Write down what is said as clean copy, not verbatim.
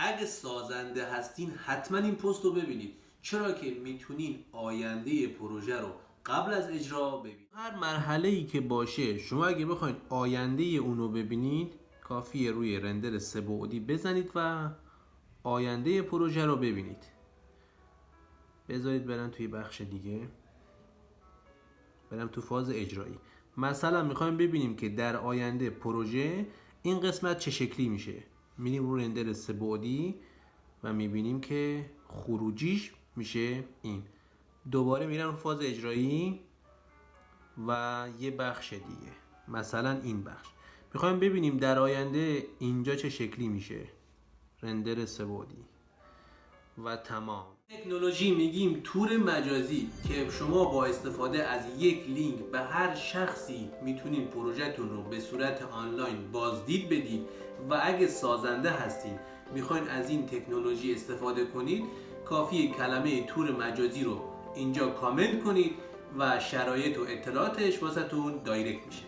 اگه سازنده هستین حتما این پست رو ببینید، چرا که میتونین آینده پروژه رو قبل از اجرا ببینید. هر مرحله ای که باشه شما اگه بخواید آینده اونو ببینید کافیه روی رندر 3 بعدی بزنید و آینده پروژه رو ببینید. بذارید برم توی بخش دیگه، برم تو فاز اجرایی. مثلا میخوایم ببینیم که در آینده پروژه این قسمت چه شکلی میشه. میریم رو رندر 3 بعدی و میبینیم که خروجیش میشه این. دوباره میرم رو فاز اجرایی و یه بخش دیگه، مثلا این بخش میخوایم ببینیم در آینده اینجا چه شکلی میشه. رندر 3 بعدی و تمام. تکنولوژی میگیم تور مجازی که شما با استفاده از یک لینک به هر شخصی میتونین پروژهتون رو به صورت آنلاین بازدید بدید و اگه سازنده هستین میخواین از این تکنولوژی استفاده کنید کافیه کلمه تور مجازی رو اینجا کامنت کنید و شرایط و اطلاعاتش واسهتون دایرکت میشه.